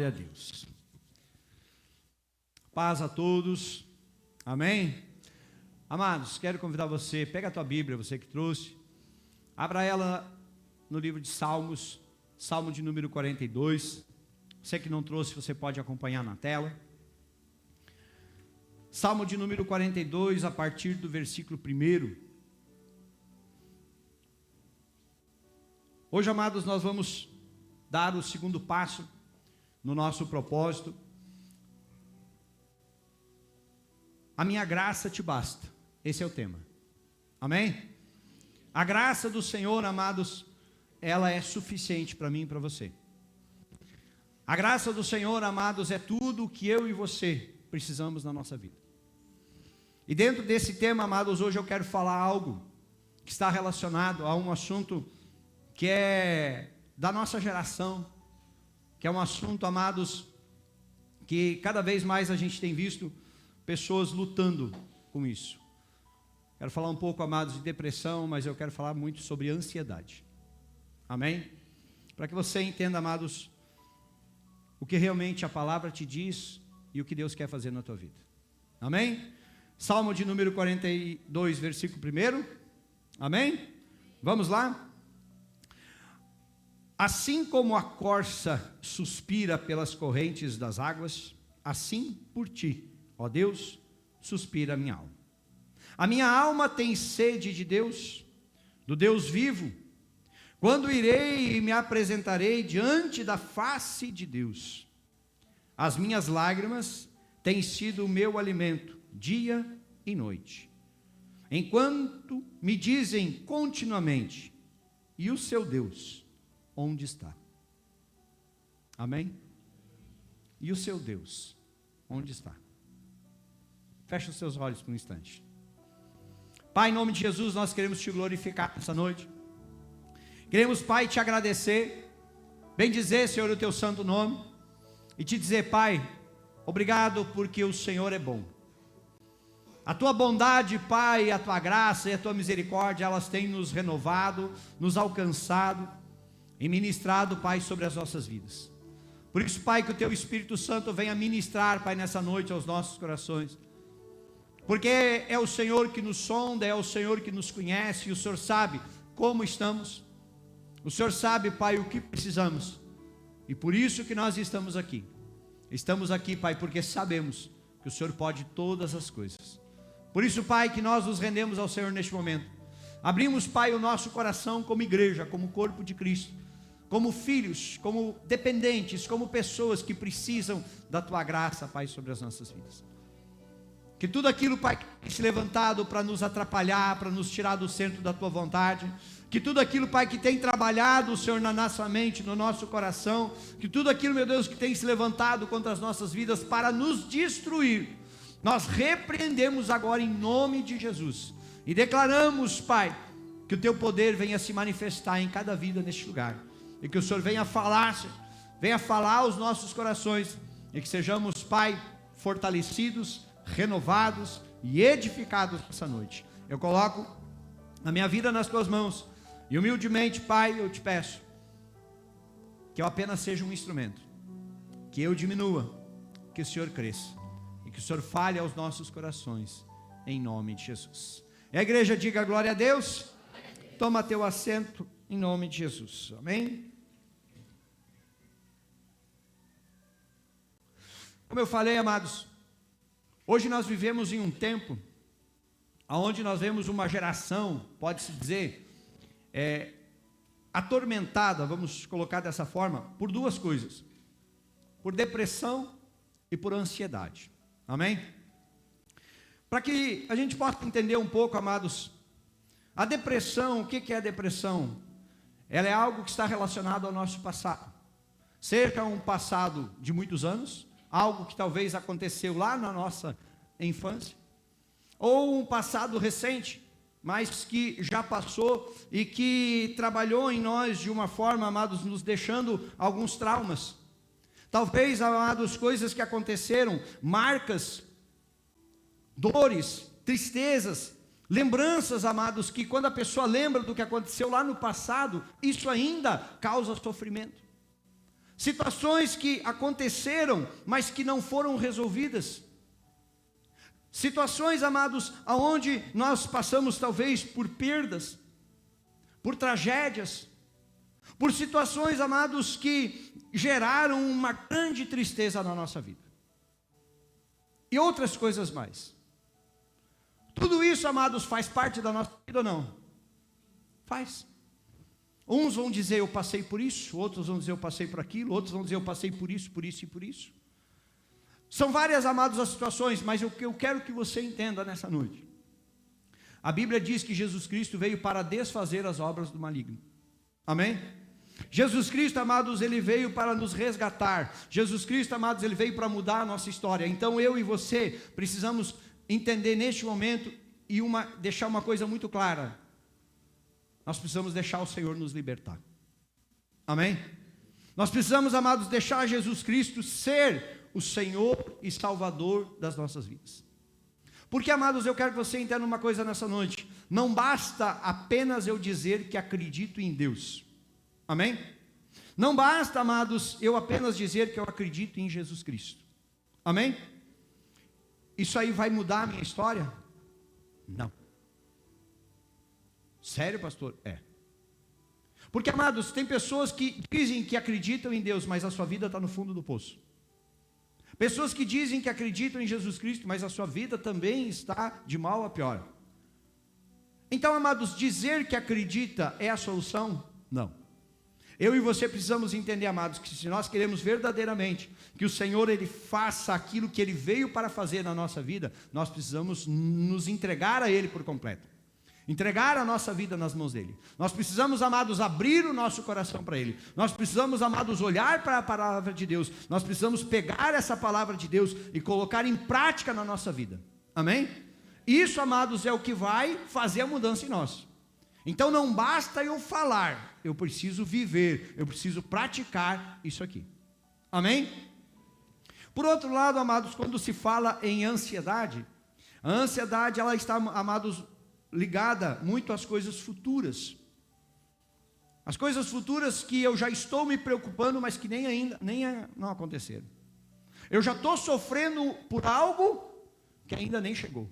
Glória a Deus. Paz a todos. Amém? Amados, quero convidar você, pega a tua Bíblia, você que trouxe, abra ela no livro de Salmos, Salmo de número 42. Você que não trouxe, você pode acompanhar na tela. Salmo de número 42, a partir do versículo 1. Hoje, amados, nós vamos dar o segundo passo no nosso propósito. A minha graça te basta. Esse é o tema. Amém? A graça do Senhor, amados, ela é suficiente para mim e para você. A graça do Senhor, amados, é tudo o que eu e você precisamos na nossa vida. E dentro desse tema, amados, hoje eu quero falar algo que está relacionado a um assunto que é da nossa geração, que é um assunto, amados, que cada vez mais a gente tem visto pessoas lutando com isso. Quero falar um pouco, amados, de depressão, mas eu quero falar muito sobre ansiedade. Amém? Para que você entenda, amados, o que realmente a palavra te diz e o que Deus quer fazer na tua vida. Amém? Salmo de número 42, versículo 1. Amém? Vamos lá? Assim como a corça suspira pelas correntes das águas, assim por ti, ó Deus, suspira a minha alma. A minha alma tem sede de Deus, do Deus vivo. Quando irei e me apresentarei diante da face de Deus? As minhas lágrimas têm sido o meu alimento, dia e noite. Enquanto me dizem continuamente: e o seu Deus, onde está? Amém? E o seu Deus, onde está? Fecha os seus olhos por um instante. Pai, em nome de Jesus, nós queremos te glorificar essa noite. Queremos, Pai, te agradecer, bendizer, Senhor, o teu santo nome, e te dizer, Pai, obrigado porque o Senhor é bom. A tua bondade, Pai, a tua graça e a tua misericórdia, elas têm nos renovado, nos alcançado e ministrado, Pai, sobre as nossas vidas. Por isso, Pai, que o teu Espírito Santo venha ministrar, Pai, nessa noite aos nossos corações. Porque é o Senhor que nos sonda, é o Senhor que nos conhece, e o Senhor sabe como estamos. O Senhor sabe, Pai, o que precisamos. E por isso que nós estamos aqui. Estamos aqui, Pai, porque sabemos que o Senhor pode todas as coisas. Por isso, Pai, que nós nos rendemos ao Senhor neste momento. Abrimos, Pai, o nosso coração como igreja, como corpo de Cristo, como filhos, como dependentes, como pessoas que precisam da Tua graça, Pai, sobre as nossas vidas. Que tudo aquilo, Pai, que tem se levantado para nos atrapalhar, para nos tirar do centro da Tua vontade, que tudo aquilo, Pai, que tem trabalhado, Senhor, na nossa mente, no nosso coração, que tudo aquilo, meu Deus, que tem se levantado contra as nossas vidas para nos destruir, nós repreendemos agora em nome de Jesus, e declaramos, Pai, que o Teu poder venha se manifestar em cada vida neste lugar, e que o Senhor venha falar aos nossos corações, e que sejamos, Pai, fortalecidos, renovados e edificados essa noite. Eu coloco a minha vida nas Tuas mãos, e humildemente, Pai, eu te peço que eu apenas seja um instrumento, que eu diminua, que o Senhor cresça, e que o Senhor fale aos nossos corações, em nome de Jesus. E a igreja diga glória a Deus. Toma teu assento em nome de Jesus. Amém? Como eu falei, amados, hoje nós vivemos em um tempo onde nós vemos uma geração, pode-se dizer, atormentada, vamos colocar dessa forma, por duas coisas: por depressão e por ansiedade. Amém? Para que a gente possa entender um pouco, amados, a depressão, o que é a depressão? Ela é algo que está relacionado ao nosso passado, cerca de um passado de muitos anos, algo que talvez aconteceu lá na nossa infância, ou um passado recente, mas que já passou e que trabalhou em nós de uma forma, amados, nos deixando alguns traumas. Talvez, amados, coisas que aconteceram, marcas, dores, tristezas, lembranças, amados, que quando a pessoa lembra do que aconteceu lá no passado, isso ainda causa sofrimento. situações que aconteceram, mas que não foram resolvidas, situações, amados, aonde nós passamos talvez por perdas, por tragédias, por situações, amados, que geraram uma grande tristeza na nossa vida, e outras coisas mais. Tudo isso, amados, faz parte da nossa vida ou não? Faz. Uns vão dizer, eu passei por isso, outros vão dizer, eu passei por aquilo, outros vão dizer, eu passei por isso, por isso e por isso. São várias, amados, as situações, mas o que eu quero que você entenda nessa noite, a Bíblia diz que Jesus Cristo veio para desfazer as obras do maligno. Amém? Jesus Cristo, amados, Ele veio para nos resgatar. Jesus Cristo, amados, Ele veio para mudar a nossa história. Então eu e você precisamos entender neste momento e deixar uma coisa muito clara: nós precisamos deixar o Senhor nos libertar. Amém? Nós precisamos, amados, deixar Jesus Cristo ser o Senhor e Salvador das nossas vidas. Porque, amados, eu quero que você entenda uma coisa nessa noite: não basta apenas eu dizer que acredito em Deus. Amém? Não basta, amados, eu apenas dizer que eu acredito em Jesus Cristo. Amém? Isso aí vai mudar a minha história? Não. Sério, pastor? É. Porque, amados, tem pessoas que dizem que acreditam em Deus, mas a sua vida está no fundo do poço. Pessoas que dizem que acreditam em Jesus Cristo, mas a sua vida também está de mal a pior. Então, amados, dizer que acredita é a solução? Não. Eu e você precisamos entender, amados, que se nós queremos verdadeiramente que o Senhor Ele faça aquilo que Ele veio para fazer na nossa vida, nós precisamos nos entregar a Ele por completo. Entregar a nossa vida nas mãos dEle. Nós precisamos, amados, abrir o nosso coração para Ele. Nós precisamos, amados, olhar para a palavra de Deus. Nós precisamos pegar essa palavra de Deus e colocar em prática na nossa vida. Amém? Isso, amados, é o que vai fazer a mudança em nós. Então não basta eu falar, eu preciso viver, eu preciso praticar isso aqui. Amém? Por outro lado, amados, quando se fala em ansiedade, a ansiedade ela está, amados, ligada muito às coisas futuras. As coisas futuras que eu já estou me preocupando, mas que nem não aconteceram. Eu já estou sofrendo por algo que ainda nem chegou.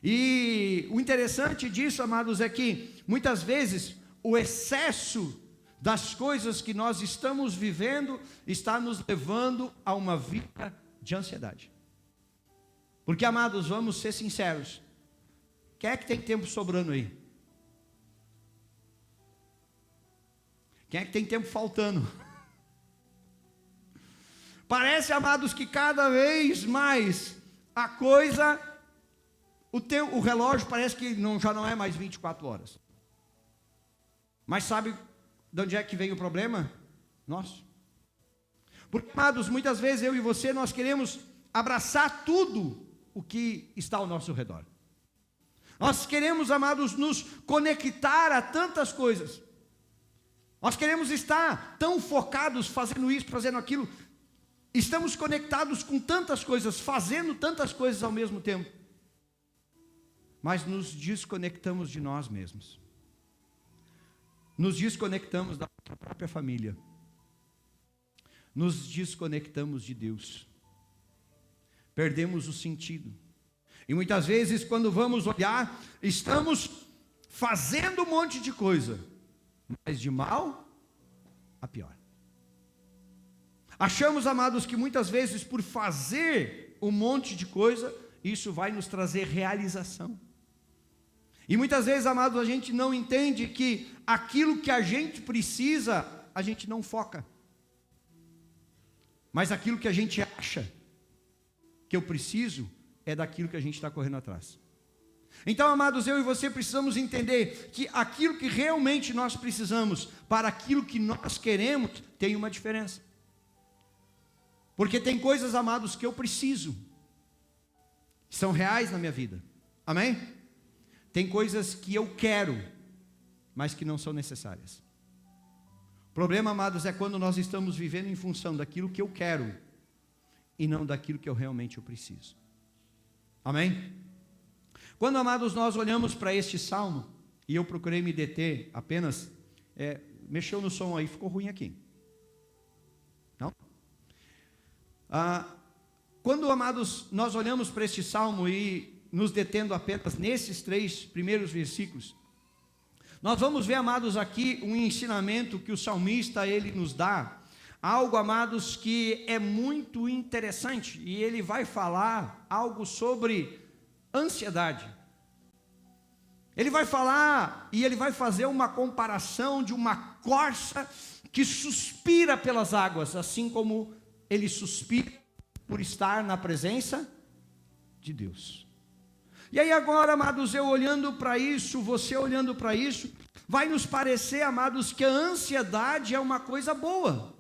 E o interessante disso, amados, é que muitas vezes o excesso das coisas que nós estamos vivendo está nos levando a uma vida de ansiedade. Porque, amados, vamos ser sinceros, quem é que tem tempo sobrando aí? Quem é que tem tempo faltando? Parece, amados, que cada vez mais a coisa, o relógio parece que já não é mais 24 horas. Mas sabe de onde é que vem o problema? Nosso. Porque, amados, muitas vezes eu e você, nós queremos abraçar tudo o que está ao nosso redor. Nós queremos, amados, nos conectar a tantas coisas. Nós queremos estar tão focados, fazendo isso, fazendo aquilo. Estamos conectados com tantas coisas, fazendo tantas coisas ao mesmo tempo. Mas nos desconectamos de nós mesmos. Nos desconectamos da nossa própria família. Nos desconectamos de Deus. Perdemos o sentido. E muitas vezes, quando vamos olhar, estamos fazendo um monte de coisa, mas de mal a pior. Achamos, amados, que muitas vezes por fazer um monte de coisa, isso vai nos trazer realização. E muitas vezes, amados, a gente não entende que aquilo que a gente precisa, a gente não foca. Mas aquilo que a gente acha que eu preciso, é daquilo que a gente está correndo atrás. Então, amados, eu e você precisamos entender que aquilo que realmente nós precisamos, para aquilo que nós queremos, tem uma diferença. Porque tem coisas, amados, que eu preciso, são reais na minha vida. Amém? Tem coisas que eu quero, mas que não são necessárias. O problema, amados, é quando nós estamos vivendo em função daquilo que eu quero e não daquilo que eu realmente preciso. Amém? Quando, amados, nós olhamos para este salmo, e eu procurei me deter apenas, mexeu no som aí, ficou ruim aqui. Quando, amados, nós olhamos para este salmo e nos detendo apenas nesses 3 primeiros versículos, nós vamos ver, amados, aqui um ensinamento que o salmista ele nos dá, algo, amados, que é muito interessante, e ele vai falar algo sobre ansiedade. Ele vai falar e ele vai fazer uma comparação de uma corça que suspira pelas águas, assim como ele suspira por estar na presença de Deus. E aí agora, amados, eu olhando para isso, você olhando para isso, vai nos parecer, amados, que a ansiedade é uma coisa boa.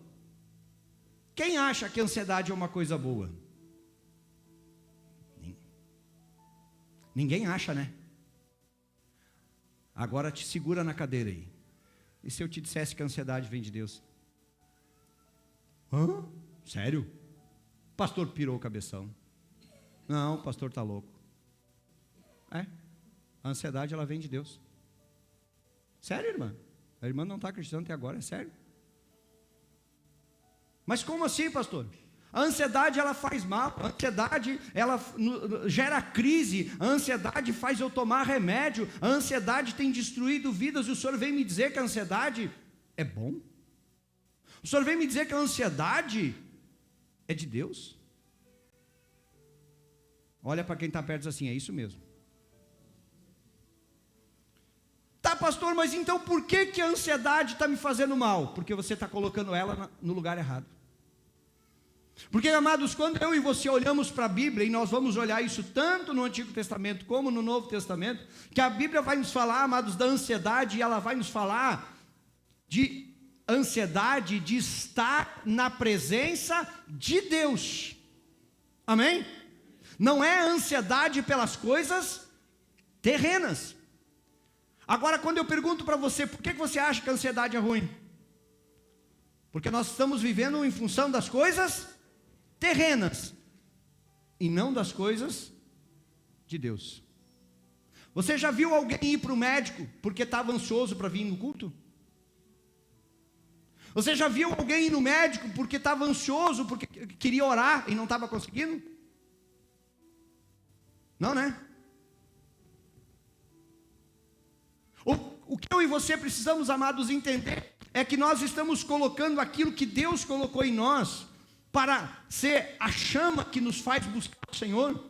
Quem acha que a ansiedade é uma coisa boa? Ninguém acha, né? Agora te segura na cadeira aí. E se eu te dissesse que a ansiedade vem de Deus? Hã? Sério? O pastor pirou o cabeção. Não, o pastor está louco. A ansiedade ela vem de Deus. Sério, irmã? A irmã não está acreditando até agora, é sério? Mas como assim, pastor? A ansiedade ela faz mal, a ansiedade ela gera crise, a ansiedade faz eu tomar remédio, a ansiedade tem destruído vidas, e o senhor vem me dizer que a ansiedade é bom? O senhor vem me dizer que a ansiedade é de Deus? Olha para quem está perto e diz assim, é isso mesmo. Tá, pastor, mas então por que a ansiedade está me fazendo mal? Porque você está colocando ela no lugar errado. Porque, amados, quando eu e você olhamos para a Bíblia, e nós vamos olhar isso tanto no Antigo Testamento como no Novo Testamento, que a Bíblia vai nos falar, amados, da ansiedade, e ela vai nos falar de ansiedade de estar na presença de Deus. Amém? Não é ansiedade pelas coisas terrenas. Agora, quando eu pergunto para você, por que você acha que a ansiedade é ruim? Porque nós estamos vivendo em função das coisas terrenas, e não das coisas de Deus. Você já viu alguém ir para o médico porque estava ansioso para vir no culto? Você já viu alguém ir no médico porque estava ansioso, porque queria orar e não estava conseguindo? Não, né? O que eu e você precisamos, amados, entender é que nós estamos colocando aquilo que Deus colocou em nós para ser a chama que nos faz buscar o Senhor.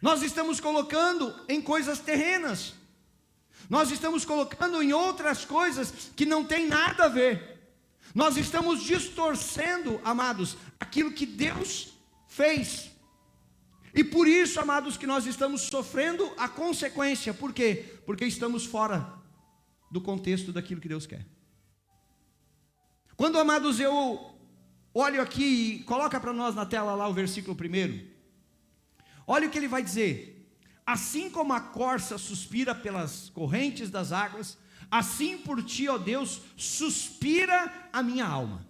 Nós estamos colocando em coisas terrenas. Nós estamos colocando em outras coisas que não tem nada a ver. Nós estamos distorcendo, amados, aquilo que Deus fez. E por isso, amados, que nós estamos sofrendo a consequência. Por quê? Porque estamos fora do contexto daquilo que Deus quer. Quando, amados, eu olho aqui e coloca para nós na tela lá o versículo 1. Olha o que ele vai dizer. Assim como a corça suspira pelas correntes das águas, assim por ti, ó Deus, suspira a minha alma.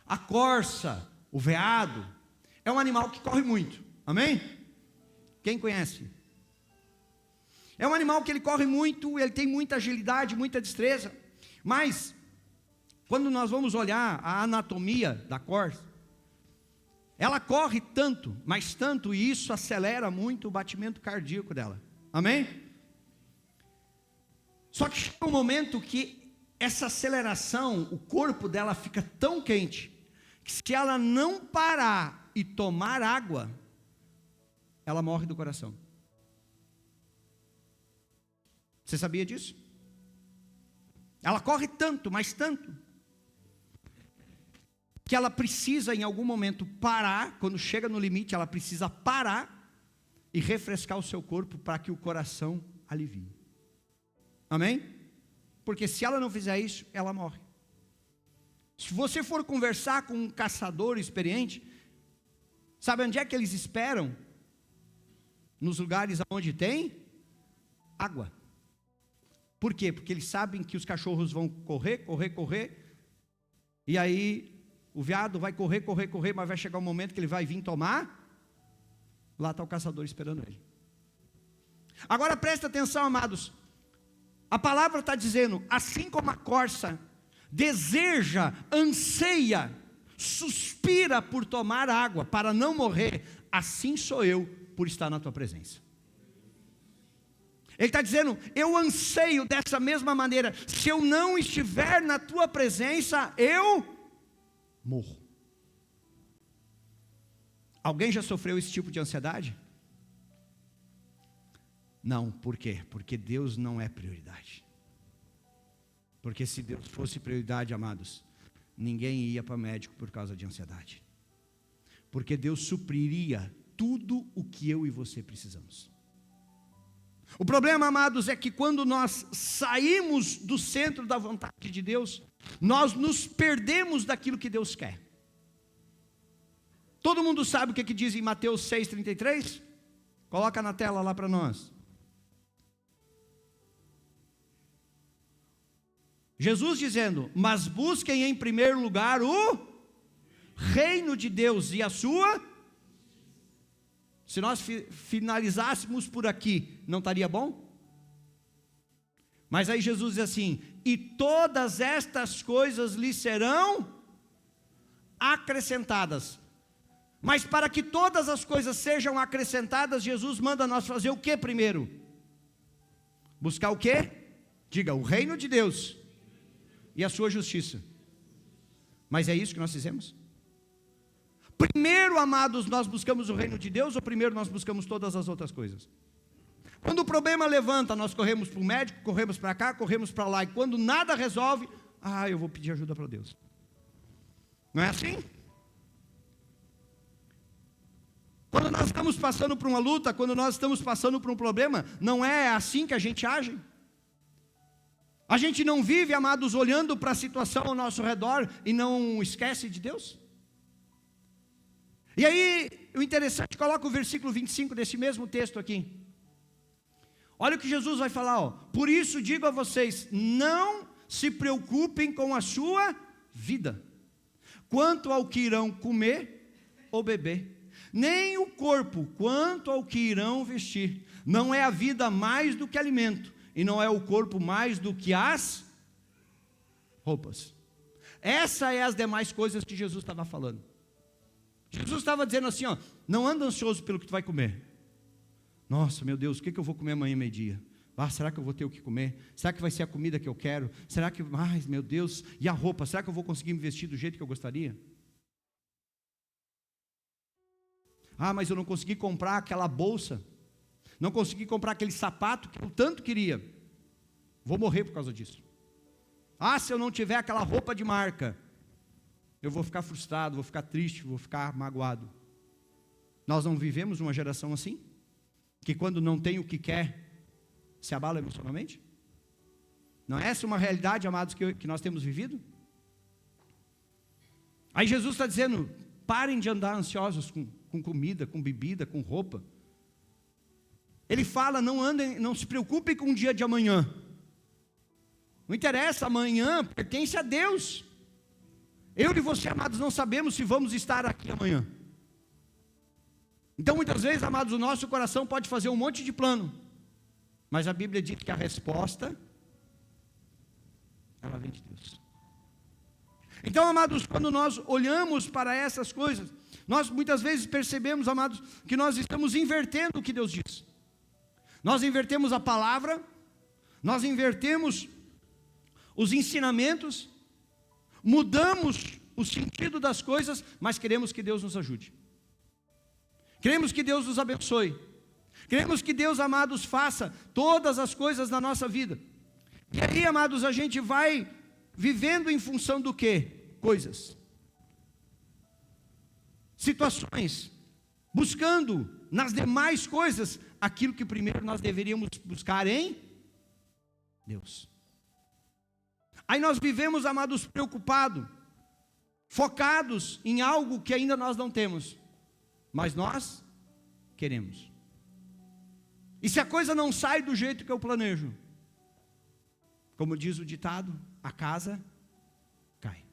A corça, o veado, é um animal que corre muito. Amém? Quem conhece? É um animal que ele corre muito, ele tem muita agilidade, muita destreza. Mas, quando nós vamos olhar a anatomia da corça, ela corre tanto, mas tanto, e isso acelera muito o batimento cardíaco dela. Amém? Só que chega um momento que essa aceleração, o corpo dela fica tão quente, que se ela não parar e tomar água, ela morre do coração. Você sabia disso? Ela corre tanto, mas tanto, que ela precisa em algum momento parar. Quando chega no limite, ela precisa parar e refrescar o seu corpo para que o coração alivie. Amém? Porque se ela não fizer isso, ela morre. Se você for conversar com um caçador experiente, sabe onde é que eles esperam? Nos lugares onde tem água. Por quê? Porque eles sabem que os cachorros vão correr, e aí o veado vai correr, mas vai chegar um momento que ele vai vir tomar, lá está o caçador esperando ele. Agora presta atenção, amados, a palavra está dizendo, assim como a corça deseja, anseia, suspira por tomar água para não morrer, assim sou eu por estar na tua presença. Ele está dizendo, eu anseio dessa mesma maneira, se eu não estiver na tua presença, eu morro. Alguém já sofreu esse tipo de ansiedade? Não, por quê? Porque Deus não é prioridade. Porque se Deus fosse prioridade, amados, ninguém ia para médico por causa de ansiedade. Porque Deus supriria tudo o que eu e você precisamos. O problema, amados, é que quando nós saímos do centro da vontade de Deus, nós nos perdemos daquilo que Deus quer. Todo mundo sabe o que diz em Mateus 6,33? Coloca na tela lá para nós. Jesus dizendo, mas busquem em primeiro lugar o reino de Deus e a sua. Se nós finalizássemos por aqui, não estaria bom? Mas aí Jesus diz assim, e todas estas coisas lhe serão acrescentadas. Mas para que todas as coisas sejam acrescentadas, Jesus manda nós fazer o que primeiro? Buscar o que? Diga, o reino de Deus e a sua justiça. Mas é isso que nós fizemos? Primeiro, amados, nós buscamos o reino de Deus, ou primeiro nós buscamos todas as outras coisas? Quando o problema levanta, nós corremos para o médico, corremos para cá, corremos para lá, e quando nada resolve, eu vou pedir ajuda para Deus. Não é assim? Quando nós estamos passando por uma luta, quando nós estamos passando por um problema, não é assim que a gente age? A gente não vive, amados, olhando para a situação ao nosso redor e não esquece de Deus? E aí, o interessante, coloca o versículo 25 desse mesmo texto aqui. Olha o que Jesus vai falar, ó. Por isso digo a vocês, não se preocupem com a sua vida, quanto ao que irão comer ou beber, nem o corpo, quanto ao que irão vestir. Não é a vida mais do que alimento, e não é o corpo mais do que as roupas. Essa é as demais coisas que Jesus estava falando. Jesus estava dizendo assim, ó, não anda ansioso pelo que tu vai comer. Nossa, meu Deus, o que eu vou comer amanhã meio-dia? Será que eu vou ter o que comer? Será que vai ser a comida que eu quero? Será que, meu Deus, e a roupa? Será que eu vou conseguir me vestir do jeito que eu gostaria? Mas eu não consegui comprar aquela bolsa, não consegui comprar aquele sapato que eu tanto queria. Vou morrer por causa disso. Se eu não tiver aquela roupa de marca, eu vou ficar frustrado, vou ficar triste, vou ficar magoado. Nós não vivemos uma geração assim? Que quando não tem o que quer, se abala emocionalmente? Não é essa uma realidade, amados, que nós temos vivido? Aí Jesus está dizendo, parem de andar ansiosos com comida, com bebida, com roupa. Ele fala, não se preocupem com o dia de amanhã. Não interessa, amanhã pertence a Deus. Eu e você, amados, não sabemos se vamos estar aqui amanhã. Então, muitas vezes, amados, o nosso coração pode fazer um monte de plano, mas a Bíblia diz que a resposta, ela vem de Deus. Então, amados, quando nós olhamos para essas coisas, nós muitas vezes percebemos, amados, que nós estamos invertendo o que Deus diz. Nós invertemos a palavra, nós invertemos os ensinamentos, mudamos o sentido das coisas, mas queremos que Deus nos ajude. Queremos que Deus nos abençoe. Queremos que Deus, amados, faça todas as coisas na nossa vida. E aí, amados, a gente vai vivendo em função do quê? Coisas. Situações. Buscando nas demais coisas aquilo que primeiro nós deveríamos buscar em Deus. Aí nós vivemos, amados, preocupados, focados em algo que ainda nós não temos, mas nós queremos. E se a coisa não sai do jeito que eu planejo, como diz o ditado, a casa cai.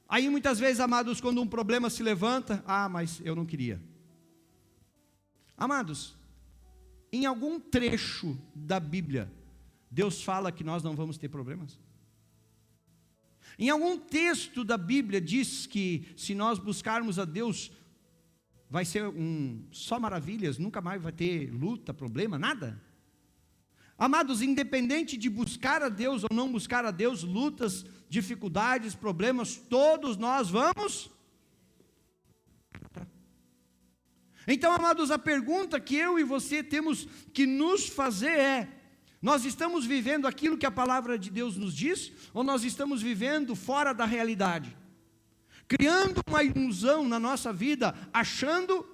Aí muitas vezes, amados, quando um problema se levanta, mas eu não queria. Amados, em algum trecho da Bíblia, Deus fala que nós não vamos ter problemas? Em algum texto da Bíblia diz que se nós buscarmos a Deus, vai ser só maravilhas, nunca mais vai ter luta, problema, nada. Amados, independente de buscar a Deus ou não buscar a Deus, lutas, dificuldades, problemas, todos nós vamos. Então, amados, a pergunta que eu e você temos que nos fazer é: nós estamos vivendo aquilo que a palavra de Deus nos diz, ou nós estamos vivendo fora da realidade? Criando uma ilusão na nossa vida, achando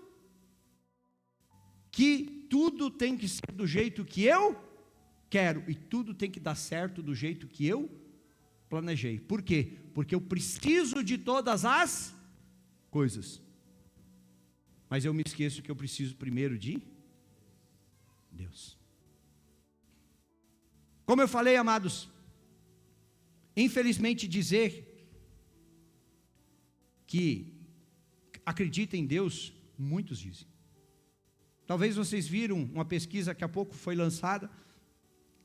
que tudo tem que ser do jeito que eu quero, e tudo tem que dar certo do jeito que eu planejei. Por quê? Porque eu preciso de todas as coisas, mas eu me esqueço que eu preciso primeiro de Deus. Como eu falei, amados, infelizmente dizer que acredita em Deus, muitos dizem. Talvez vocês viram uma pesquisa que há pouco foi lançada,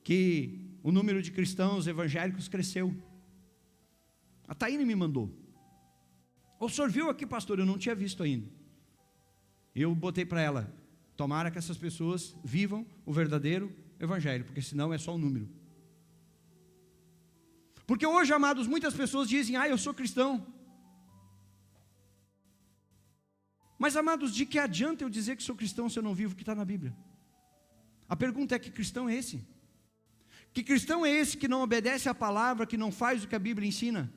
que o número de cristãos evangélicos cresceu. A Taíne me mandou. O senhor viu aqui, pastor? Eu não tinha visto ainda. Eu botei para ela: tomara que essas pessoas vivam o verdadeiro evangelho, porque senão é só um número. Porque hoje, amados, muitas pessoas dizem: eu sou cristão. Mas, amados, de que adianta eu dizer que sou cristão se eu não vivo o que está na Bíblia? A pergunta é: que cristão é esse? Que cristão é esse que não obedece à palavra, que não faz o que a Bíblia ensina?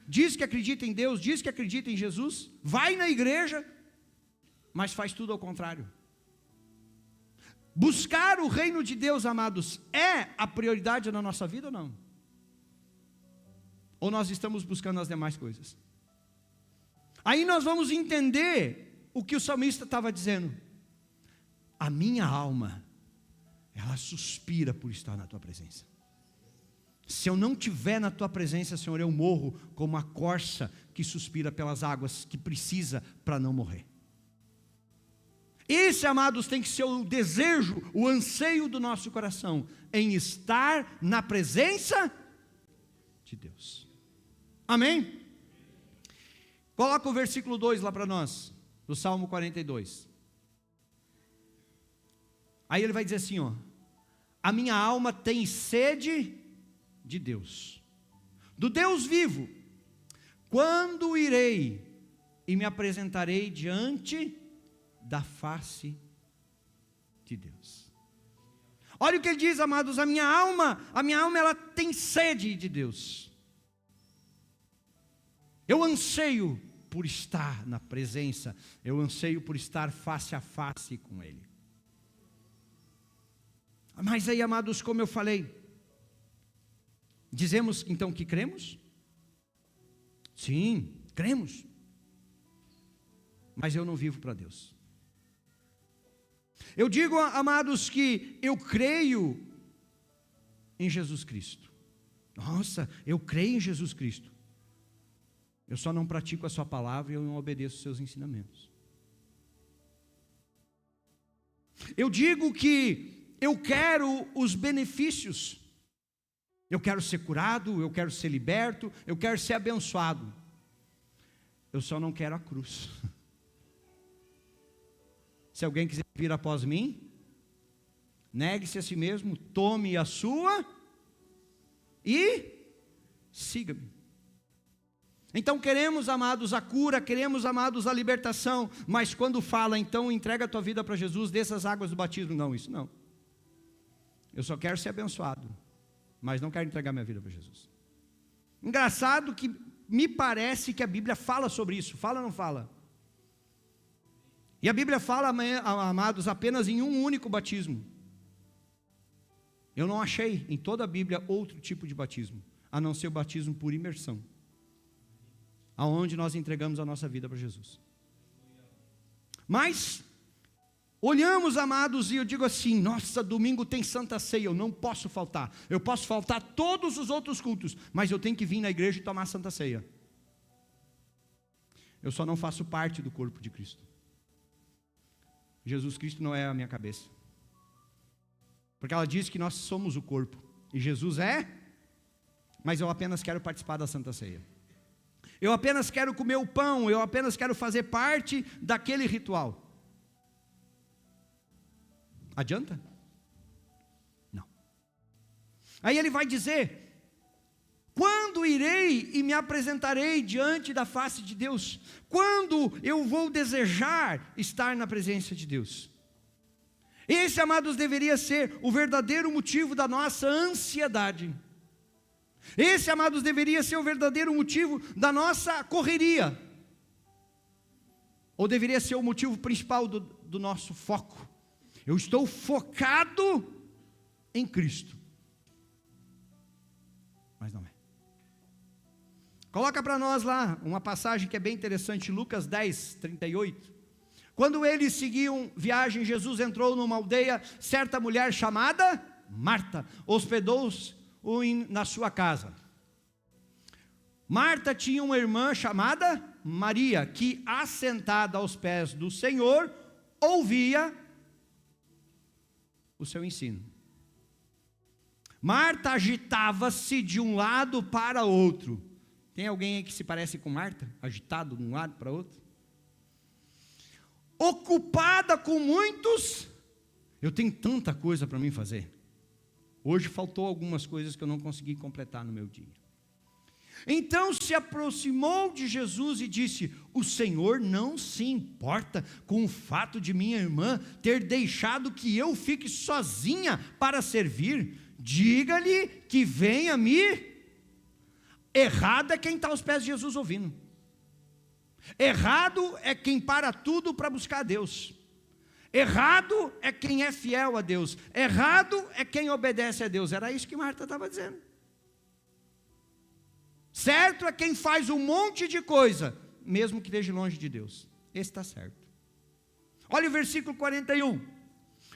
Diz que acredita em Deus, diz que acredita em Jesus, vai na igreja, mas faz tudo ao contrário. Buscar o reino de Deus, amados, é a prioridade na nossa vida ou não? Ou nós estamos buscando as demais coisas? Aí nós vamos entender o que o salmista estava dizendo: a minha alma, ela suspira por estar na tua presença. Se eu não estiver na tua presença, Senhor, eu morro como a corça que suspira pelas águas, que precisa para não morrer. Esse, amados, tem que ser o desejo, o anseio do nosso coração, em estar na presença de Deus. Amém? Coloca o versículo 2 lá para nós, do Salmo 42. Aí ele vai dizer assim, a minha alma tem sede de Deus, do Deus vivo. Quando irei e me apresentarei diante da face de Deus? Olha o que ele diz, amados: a minha alma ela tem sede de Deus. Eu anseio por estar na presença, eu anseio por estar face a face com Ele. Mas aí, amados, como eu falei, dizemos então que cremos? Sim, cremos. Mas eu não vivo para Deus. Eu digo, amados, que eu creio em Jesus Cristo. Nossa, eu creio em Jesus Cristo. Eu só não pratico a sua palavra e eu não obedeço os seus ensinamentos. Eu digo que eu quero os benefícios. Eu quero ser curado, eu quero ser liberto, eu quero ser abençoado. Eu só não quero a cruz. Se alguém quiser vir após mim, negue-se a si mesmo, tome a sua e siga-me. Então queremos, amados, a cura, queremos, amados, a libertação, mas quando fala, então entrega a tua vida para Jesus, dessas águas do batismo, não, isso não. Eu só quero ser abençoado, mas não quero entregar minha vida para Jesus. Engraçado que me parece que a Bíblia fala sobre isso, fala ou não fala? E a Bíblia fala, amados, apenas em um único batismo. Eu não achei em toda a Bíblia outro tipo de batismo, a não ser o batismo por imersão, aonde nós entregamos a nossa vida para Jesus. Mas olhamos, amados, e eu digo assim: nossa, domingo tem Santa Ceia, eu não posso faltar. Eu posso faltar todos os outros cultos, mas eu tenho que vir na igreja e tomar Santa Ceia. Eu só não faço parte do corpo de Cristo. Jesus Cristo não é a minha cabeça, porque ela diz que nós somos o corpo, e Jesus é mas eu apenas quero participar da Santa Ceia. Eu apenas quero comer o pão, eu apenas quero fazer parte daquele ritual. Adianta? Não. Aí ele vai dizer: quando irei e me apresentarei diante da face de Deus? Quando eu vou desejar estar na presença de Deus? Esse, amados, deveria ser o verdadeiro motivo da nossa ansiedade. Esse, amados, deveria ser o verdadeiro motivo da nossa correria. Ou deveria ser o motivo principal do nosso foco. Eu estou focado em Cristo. Mas não é. Coloca para nós lá uma passagem que é bem interessante, Lucas 10, 38. Quando eles seguiam viagem, Jesus entrou numa aldeia, certa mulher chamada Marta hospedou-os na sua casa. Marta tinha uma irmã chamada Maria, que assentada aos pés do Senhor, ouvia o seu ensino. Marta agitava-se de um lado para outro. Tem alguém aí que se parece com Marta? Agitado de um lado para outro? Ocupada com muitos. Eu tenho tanta coisa para mim fazer. Hoje faltou algumas coisas que eu não consegui completar no meu dia. Então se aproximou de Jesus e disse: o Senhor não se importa com o fato de minha irmã ter deixado que eu fique sozinha para servir? Diga-lhe que venha me. Errado é quem está aos pés de Jesus ouvindo. Errado é quem para tudo para buscar a Deus. Errado é quem é fiel a Deus. Errado é quem obedece a Deus. Era isso que Marta estava dizendo. Certo é quem faz um monte de coisa, mesmo que esteja longe de Deus. Esse está certo. Olha o versículo 41.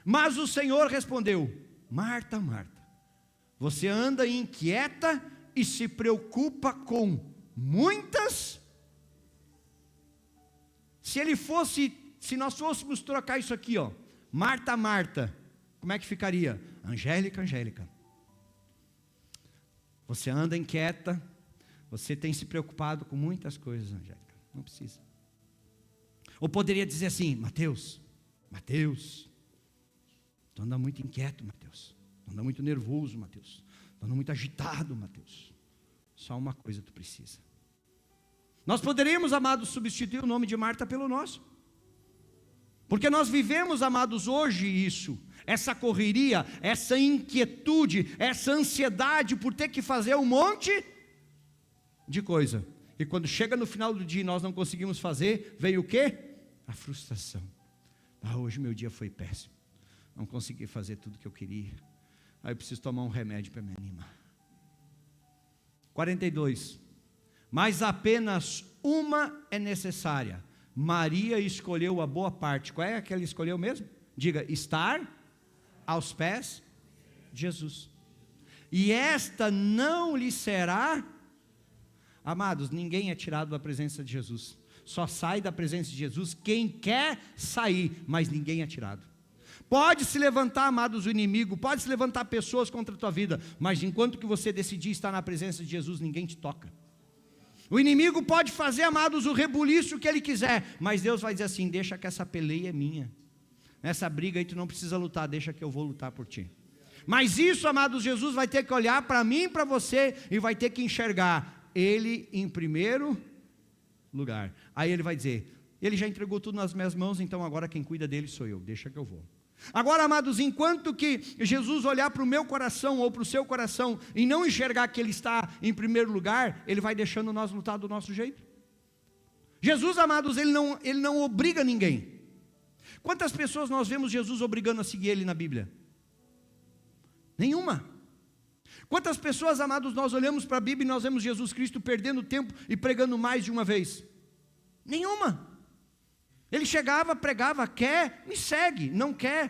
Mas o Senhor respondeu: Marta, Marta, você anda inquieta e se preocupa com muitas. Se nós fôssemos trocar isso aqui, ó, Marta, Marta, como é que ficaria? Angélica, Angélica. Você anda inquieta, você tem se preocupado com muitas coisas, Angélica. Não precisa. Ou poderia dizer assim: Mateus, Mateus, tu anda muito inquieto, Mateus. Tu anda muito nervoso, Mateus. Tu anda muito agitado, Mateus. Só uma coisa tu precisa. Nós poderíamos, amados, substituir o nome de Marta pelo nosso. Porque nós vivemos, amados, hoje isso. Essa correria, essa inquietude, essa ansiedade por ter que fazer um monte de coisa. E quando chega no final do dia e nós não conseguimos fazer, veio o quê? A frustração. Hoje meu dia foi péssimo. Não consegui fazer tudo que eu queria. Aí eu preciso tomar um remédio para me animar. 42. Mas apenas uma é necessária. Maria escolheu a boa parte. Qual é que ela escolheu mesmo? Diga: estar aos pés de Jesus. E esta não lhe será. Amados, ninguém é tirado da presença de Jesus. Só sai da presença de Jesus quem quer sair, mas ninguém é tirado. Pode se levantar, amados, o inimigo, pode se levantar pessoas contra a tua vida, mas enquanto que você decidir estar na presença de Jesus, ninguém te toca. O inimigo pode fazer, amados, o rebuliço que ele quiser, mas Deus vai dizer assim: deixa que essa peleia é minha. Nessa briga aí tu não precisa lutar, deixa que eu vou lutar por ti. Mas isso, amados, Jesus vai ter que olhar para mim e para você, e vai ter que enxergar Ele em primeiro lugar. Aí Ele vai dizer: Ele já entregou tudo nas minhas mãos, então agora quem cuida dele sou eu, deixa que eu vou. Agora, amados, enquanto que Jesus olhar para o meu coração ou para o seu coração e não enxergar que Ele está em primeiro lugar, Ele vai deixando nós lutar do nosso jeito. Jesus, amados, Ele não obriga ninguém. Quantas pessoas nós vemos Jesus obrigando a seguir Ele na Bíblia? Nenhuma. Quantas pessoas, amados, nós olhamos para a Bíblia e nós vemos Jesus Cristo perdendo tempo e pregando mais de uma vez? Nenhuma. Ele chegava, pregava, quer, me segue, não quer,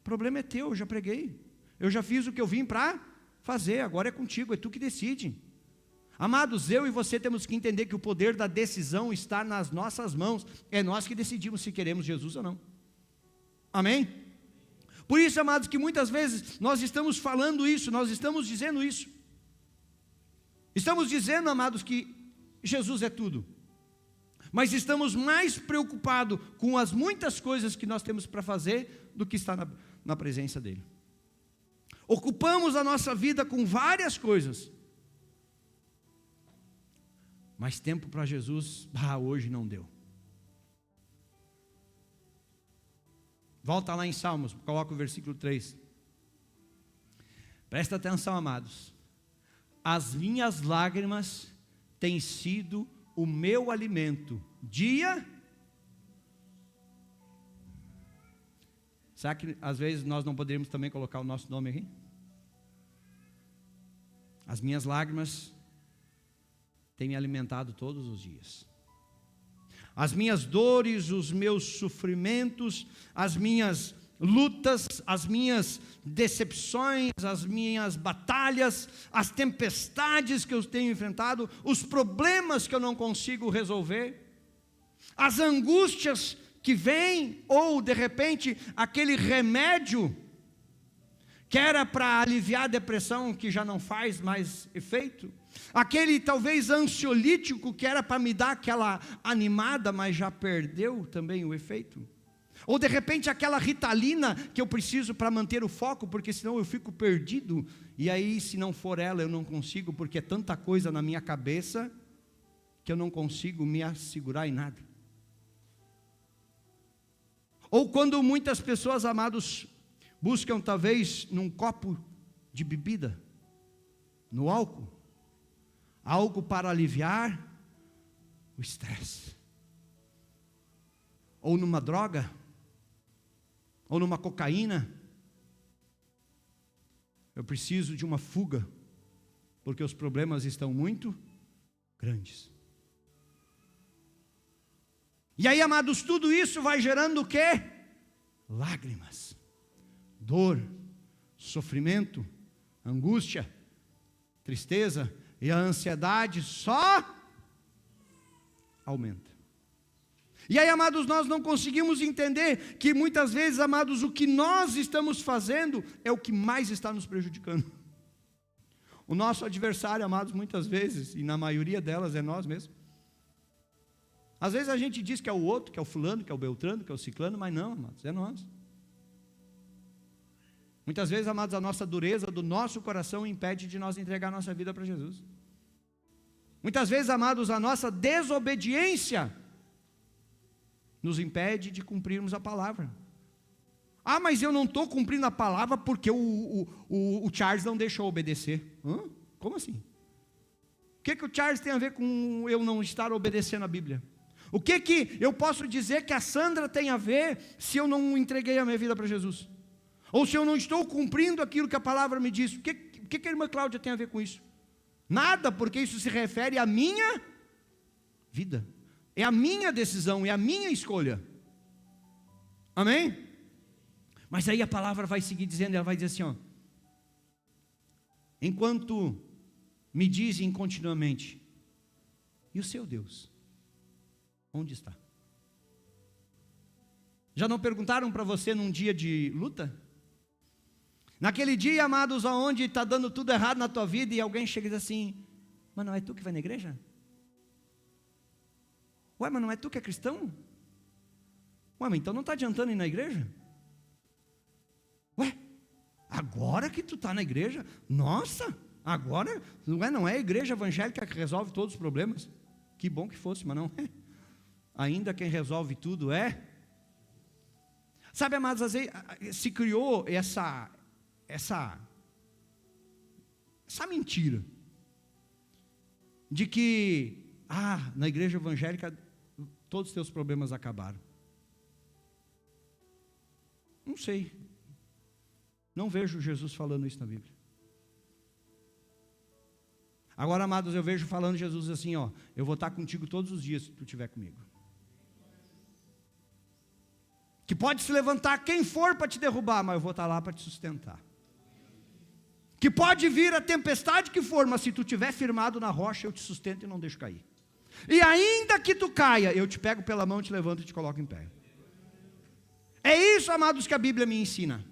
o problema é teu, eu já preguei, eu já fiz o que eu vim para fazer, agora é contigo, é tu que decide. Amados, eu e você temos que entender que o poder da decisão está nas nossas mãos, é nós que decidimos se queremos Jesus ou não. Amém? Por isso, amados, que muitas vezes nós estamos falando isso, nós estamos dizendo isso. Estamos dizendo, amados, que Jesus é tudo. Mas estamos mais preocupados com as muitas coisas que nós temos para fazer do que estar na presença dEle. Ocupamos a nossa vida com várias coisas. Mas tempo para Jesus, hoje não deu. Volta lá em Salmos, coloca o versículo 3. Presta atenção, amados. As minhas lágrimas têm sido o meu alimento. Será que às vezes nós não poderíamos também colocar o nosso nome aqui? As minhas lágrimas têm me alimentado todos os dias. As minhas dores, os meus sofrimentos, as minhas lutas, as minhas decepções, as minhas batalhas, as tempestades que eu tenho enfrentado, os problemas que eu não consigo resolver, as angústias que vêm, ou de repente aquele remédio que era para aliviar a depressão que já não faz mais efeito, aquele talvez ansiolítico que era para me dar aquela animada, mas já perdeu também o efeito. Ou de repente aquela Ritalina que eu preciso para manter o foco, porque senão eu fico perdido, e aí se não for ela eu não consigo, porque é tanta coisa na minha cabeça, que eu não consigo me assegurar em nada. Ou quando muitas pessoas, amados, buscam talvez num copo de bebida, no álcool, algo para aliviar o estresse, ou numa droga, ou numa cocaína. Eu preciso de uma fuga, porque os problemas estão muito grandes. E aí, amados, tudo isso vai gerando o quê? Lágrimas, dor, sofrimento, angústia, tristeza, e a ansiedade só aumenta. E aí, amados, nós não conseguimos entender que muitas vezes, amados, o que nós estamos fazendo é o que mais está nos prejudicando. O nosso adversário, amados, muitas vezes, e na maioria delas é nós mesmos. Às vezes a gente diz que é o outro, que é o fulano, que é o beltrano, que é o ciclano, mas não, amados, é nós. Muitas vezes, amados, a nossa dureza do nosso coração impede de nós entregar a nossa vida para Jesus. Muitas vezes, amados, a nossa desobediência nos impede de cumprirmos a palavra. Mas eu não estou cumprindo a palavra porque o Charles não deixou obedecer. Como assim? O que o Charles tem a ver com eu não estar obedecendo a Bíblia? O que eu posso dizer que a Sandra tem a ver se eu não entreguei a minha vida para Jesus? Ou se eu não estou cumprindo aquilo que a palavra me diz? O que a irmã Cláudia tem a ver com isso? Nada, porque isso se refere à minha vida. É a minha decisão, é a minha escolha. Amém? Mas aí a palavra vai seguir dizendo, ela vai dizer assim, enquanto me dizem continuamente, e o seu Deus? Onde está? Já não perguntaram para você num dia de luta? Naquele dia, amados, aonde está dando tudo errado na tua vida e alguém chega e diz assim, mas não é tu que vai na igreja? Ué, mas não é tu que é cristão? Ué, mas então não está adiantando ir na igreja? Ué, agora que tu está na igreja? Nossa, agora não é a igreja evangélica que resolve todos os problemas? Que bom que fosse, mas não é. Ainda quem resolve tudo é. Sabe, amados, às vezes se criou essa mentira de que na igreja evangélica todos os teus problemas acabaram. Não sei, não vejo Jesus falando isso na Bíblia. Agora, amados, eu vejo falando Jesus assim, eu vou estar contigo todos os dias se tu estiver comigo. Que pode se levantar quem for para te derrubar, mas eu vou estar lá para te sustentar. Que pode vir a tempestade que for, mas se tu estiver firmado na rocha, eu te sustento e não deixo cair. E ainda que tu caia, eu te pego pela mão, te levanto e te coloco em pé. É isso, amados, que a Bíblia me ensina.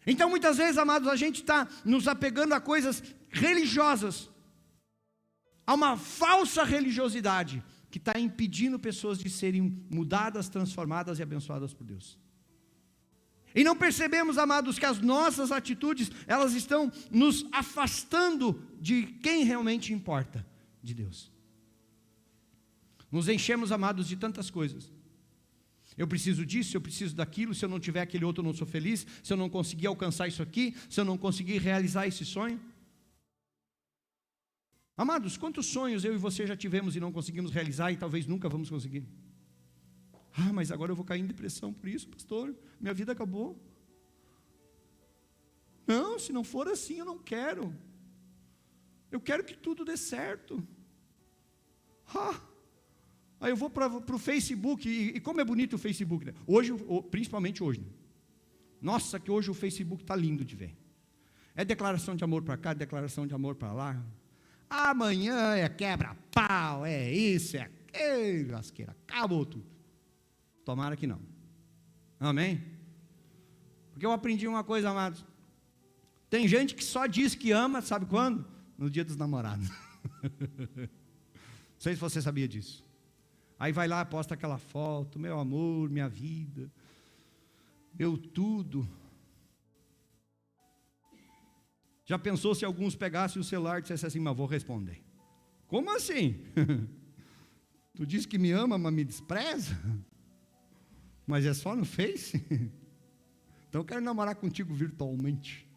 Então muitas vezes, amados, a gente está nos apegando a coisas religiosas, a uma falsa religiosidade, que está impedindo pessoas de serem mudadas, transformadas e abençoadas por Deus. E não percebemos, amados, que as nossas atitudes, elas estão nos afastando de quem realmente importa, de Deus. Nos enchemos, amados, de tantas coisas. Eu preciso disso, eu preciso daquilo, se eu não tiver aquele outro eu não sou feliz, se eu não conseguir alcançar isso aqui, se eu não conseguir realizar esse sonho. Amados, quantos sonhos eu e você já tivemos e não conseguimos realizar e talvez nunca vamos conseguir? Ah, mas agora eu vou cair em depressão por isso, pastor, minha vida acabou. Não, se não for assim eu não quero. Eu quero que tudo dê certo. Aí eu vou para o Facebook, e como é bonito o Facebook, né? Hoje, principalmente hoje, né? Nossa, que hoje o Facebook está lindo de ver. É declaração de amor para cá, declaração de amor para lá. Amanhã é quebra-pau, é isso, é aquilo, lasqueira, acabou tudo. Tomara que não. Amém? Porque eu aprendi uma coisa, amados. Tem gente que só diz que ama, sabe quando? No dia dos namorados. Não sei se você sabia disso. Aí vai lá, posta aquela foto, meu amor, minha vida, meu tudo. Já pensou se alguns pegassem o celular e dissessem assim, mas vou responder? Como assim? Tu diz que me ama, mas me despreza? Mas é só no Face? Então eu quero namorar contigo virtualmente.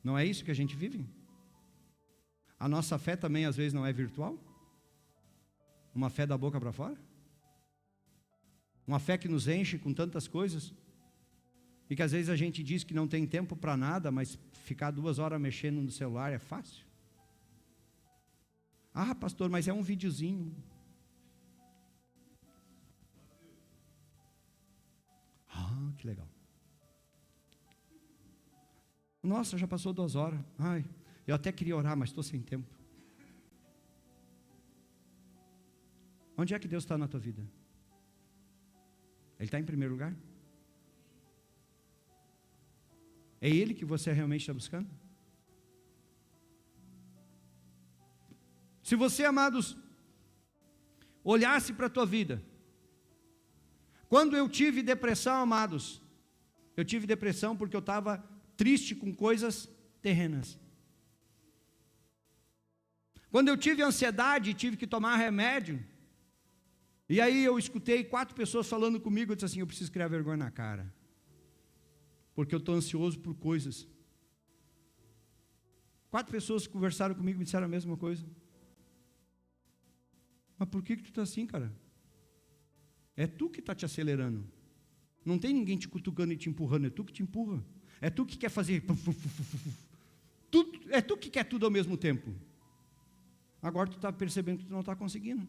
Não é isso que a gente vive? A nossa fé também às vezes não é virtual? Uma fé da boca para fora? Uma fé que nos enche com tantas coisas? E que às vezes a gente diz que não tem tempo para nada, mas ficar 2 horas mexendo no celular é fácil? Ah, pastor, mas é um videozinho. Ah, que legal. Nossa, já passou 2 horas. Ai, eu até queria orar, mas estou sem tempo. Onde é que Deus está na tua vida? Ele está em primeiro lugar? É Ele que você realmente está buscando? Se você, amados, olhasse para a tua vida, quando eu tive depressão, amados, eu tive depressão porque eu estava triste com coisas terrenas. Quando eu tive ansiedade, tive que tomar remédio, e aí eu escutei 4 pessoas falando comigo, eu disse assim, eu preciso criar vergonha na cara, porque eu estou ansioso por coisas. 4 pessoas que conversaram comigo me disseram a mesma coisa. Mas por que tu está assim, cara? É tu que está te acelerando. Não tem ninguém te cutucando e te empurrando, é tu que te empurra. É tu que quer fazer. É tu que quer tudo ao mesmo tempo. Agora tu está percebendo que tu não está conseguindo.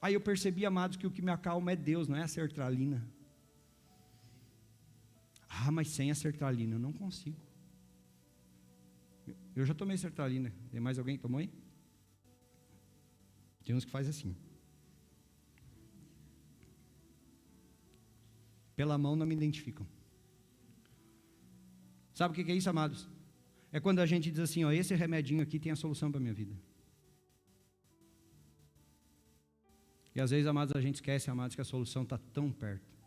Aí eu percebi, amados, que o que me acalma é Deus, não é a sertralina. Ah, mas sem a sertralina eu não consigo. Eu já tomei sertralina. Tem mais alguém que tomou aí? Tem uns que faz assim. Pela mão não me identificam. Sabe o que é isso, amados? É quando a gente diz assim, ó, esse remedinho aqui tem a solução para a minha vida. E às vezes, amados, a gente esquece, amados, que a solução está tão perto,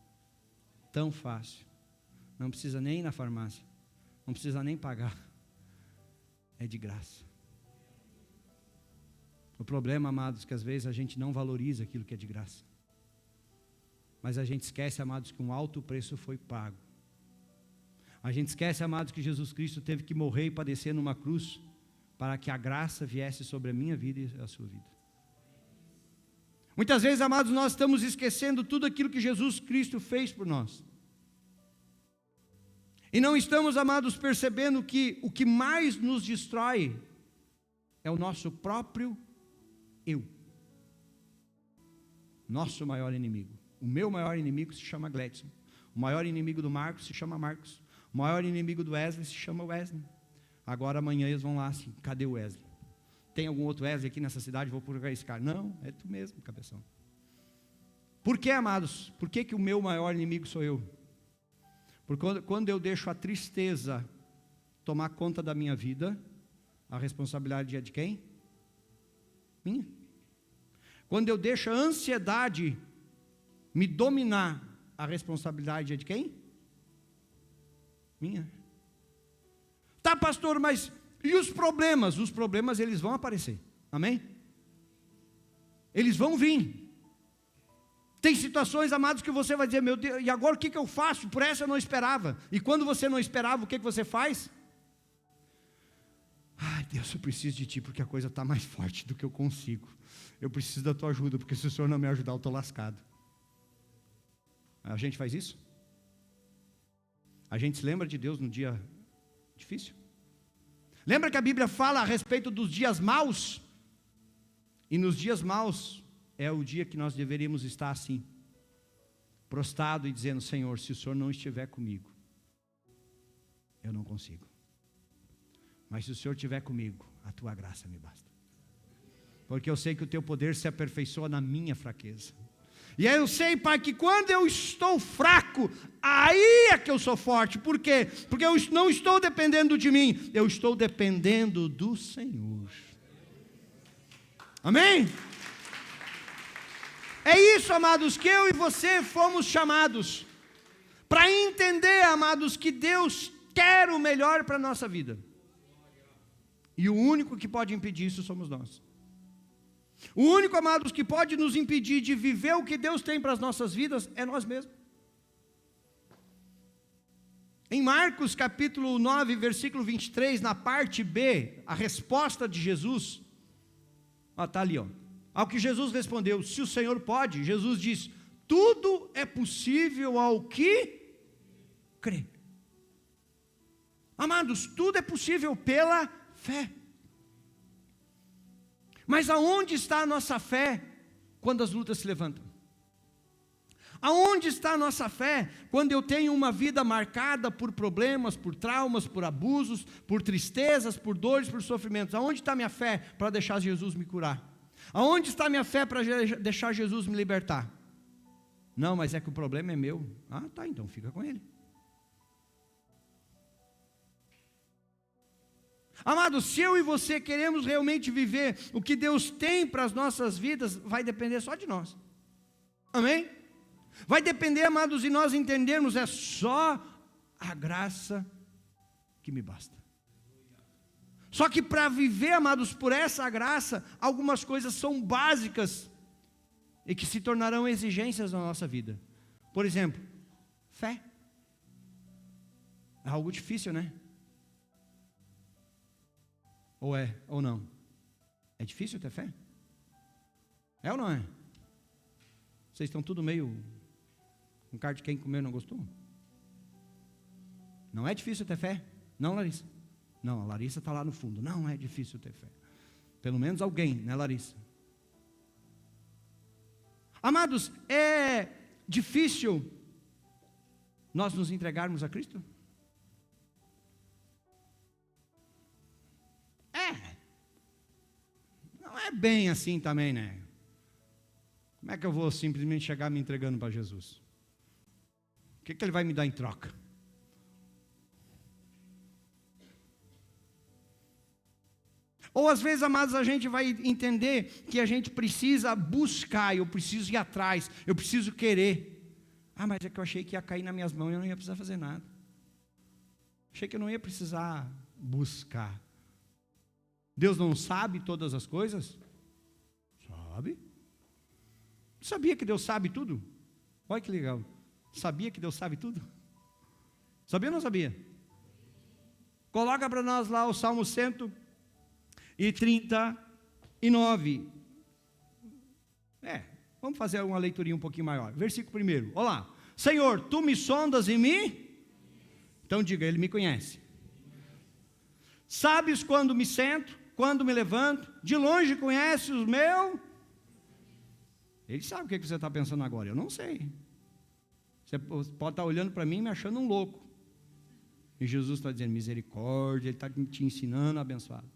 tão fácil. Não precisa nem ir na farmácia, não precisa nem pagar. É de graça. O problema, amados, é que às vezes a gente não valoriza aquilo que é de graça. Mas a gente esquece, amados, que um alto preço foi pago. A gente esquece, amados, que Jesus Cristo teve que morrer e padecer numa cruz para que a graça viesse sobre a minha vida e a sua vida. Muitas vezes, amados, nós estamos esquecendo tudo aquilo que Jesus Cristo fez por nós. E não estamos, amados, percebendo que o que mais nos destrói é o nosso próprio eu. Nosso maior inimigo. O meu maior inimigo se chama Gledson. O maior inimigo do Marcos se chama Marcos. O maior inimigo do Wesley se chama Wesley. Agora amanhã eles vão lá assim, cadê o Wesley? Tem algum outro Wesley aqui nessa cidade? Vou procurar esse cara. Não, é tu mesmo, cabeção. Por que, amados? Por que o meu maior inimigo sou eu? Porque quando eu deixo a tristeza tomar conta da minha vida, a responsabilidade é de quem? Minha. Quando eu deixo a ansiedade me dominar, a responsabilidade é de quem? Minha. Tá, pastor, mas e os problemas? Os problemas, eles vão aparecer. Amém? Eles vão vir. Tem situações, amados, que você vai dizer, meu Deus, e agora o que eu faço? Por essa eu não esperava. E quando você não esperava, o que você faz? Ai, Deus, eu preciso de Ti, porque a coisa está mais forte do que eu consigo. Eu preciso da Tua ajuda, porque se o Senhor não me ajudar, eu estou lascado. A gente faz isso? A gente se lembra de Deus no dia difícil? Lembra que a Bíblia fala a respeito dos dias maus? E nos dias maus é o dia que nós deveríamos estar assim, prostrado e dizendo, Senhor, se o Senhor não estiver comigo, eu não consigo. Mas se o Senhor estiver comigo, a Tua graça me basta. Porque eu sei que o Teu poder se aperfeiçoa na minha fraqueza. E aí eu sei, Pai, que quando eu estou fraco, aí é que eu sou forte. Por quê? Porque eu não estou dependendo de mim, eu estou dependendo do Senhor. Amém? É isso, amados, que eu e você fomos chamados para entender, amados, que Deus quer o melhor para a nossa vida. E o único que pode impedir isso somos nós. O único, amados, que pode nos impedir de viver o que Deus tem para as nossas vidas é nós mesmos. Em Marcos capítulo 9, versículo 23, na parte B, a resposta de Jesus, está ali, ó. Ao que Jesus respondeu, se o Senhor pode, Jesus diz, tudo é possível ao que crê. Amados, tudo é possível pela fé. Mas aonde está a nossa fé quando as lutas se levantam? Aonde está a nossa fé quando eu tenho uma vida marcada por problemas, por traumas, por abusos, por tristezas, por dores, por sofrimentos? Aonde está a minha fé para deixar Jesus me curar? Aonde está a minha fé para deixar Jesus me libertar? Não, mas é que o problema é meu. Ah, tá, então fica com ele. Amados, se eu e você queremos realmente viver o que Deus tem para as nossas vidas, vai depender só de nós. Amém? Vai depender, amados, de nós entendermos, é só a graça que me basta. Só que para viver, amados, por essa graça, algumas coisas são básicas e que se tornarão exigências na nossa vida. Por exemplo, fé. É algo difícil, né? Ou é, ou não? É difícil ter fé? É ou não é? Vocês estão tudo meio com cara de quem comeu e não gostou? Não é difícil ter fé? Não, Larissa? Não, a Larissa está lá no fundo. Não é difícil ter fé. Pelo menos alguém, né, Larissa? Amados, é difícil nós nos entregarmos a Cristo? Não é bem assim também, né? Como é que eu vou simplesmente chegar me entregando para Jesus? O que Ele vai me dar em troca? Ou às vezes, amados, a gente vai entender que a gente precisa buscar, eu preciso ir atrás, eu preciso querer. Ah, mas é que eu achei que ia cair nas minhas mãos e eu não ia precisar fazer nada. Achei que eu não ia precisar buscar. Deus não sabe todas as coisas? Sabe. Sabia que Deus sabe tudo? Olha que legal. Sabia que Deus sabe tudo? Sabia ou não sabia? Coloca para nós lá o Salmo 139. Vamos fazer uma leiturinha um pouquinho maior. Versículo 1. Olha lá. Senhor, Tu me sondas e me... Então diga, Ele me conhece. Sabes quando me sento, quando me levanto. De longe conhece os meus... Ele sabe o que você está pensando agora. Eu não sei. Você pode estar olhando para mim e me achando um louco. E Jesus está dizendo, misericórdia, Ele está te ensinando, abençoado.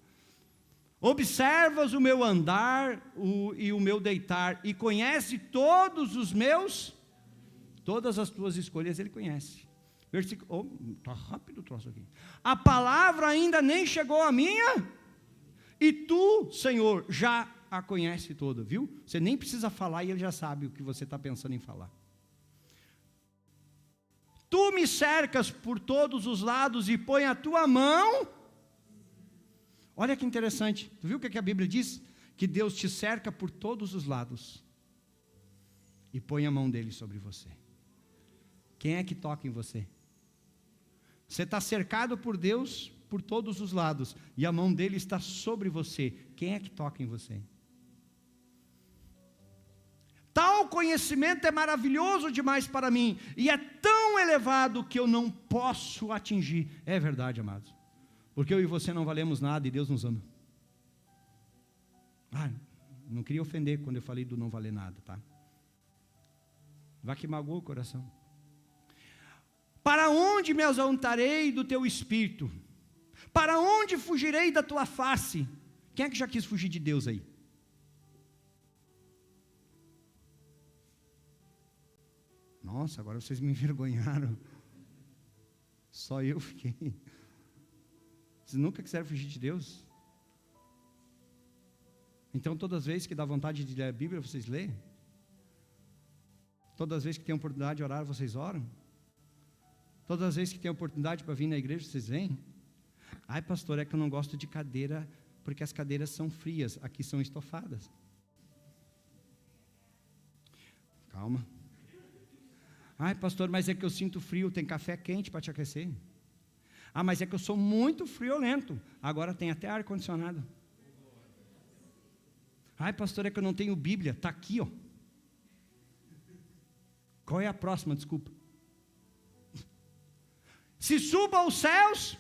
Observas o meu andar e o meu deitar, e conhece todas as tuas escolhas, Ele conhece. Versículo, está rápido o troço aqui. A palavra ainda nem chegou a minha, e tu, Senhor, já a conhece toda, viu? Você nem precisa falar e Ele já sabe o que você está pensando em falar. Tu me cercas por todos os lados e põe a tua mão. Olha que interessante, tu viu o que a Bíblia diz? Que Deus te cerca por todos os lados e põe a mão dele sobre você. Quem é que toca em você? Você está cercado por Deus por todos os lados e a mão dele está sobre você. Quem é que toca em você? Tal conhecimento é maravilhoso demais para mim e é tão elevado que eu não posso atingir. É verdade, amados. Porque eu e você não valemos nada e Deus nos ama. Não queria ofender quando eu falei do não valer nada, tá? Vai que magoa o coração. Para onde me ausentarei do teu espírito? Para onde fugirei da tua face? Quem é que já quis fugir de Deus aí? Nossa, agora vocês me envergonharam. Só eu fiquei. Vocês nunca quiseram fugir de Deus? Então todas as vezes que dá vontade de ler a Bíblia, vocês lêem? Todas as vezes que tem oportunidade de orar, vocês oram? Todas as vezes que tem oportunidade para vir na igreja, vocês vêm? Ai, pastor, é que eu não gosto de cadeira, porque as cadeiras são frias, aqui são estofadas. Calma. Ai, pastor, mas é que eu sinto frio, tem café quente para te aquecer. Ah, mas é que eu sou muito friolento, agora tem até ar-condicionado. Ai, pastor, é que eu não tenho Bíblia, está aqui, ó. Qual é a próxima, desculpa? Se subo aos céus,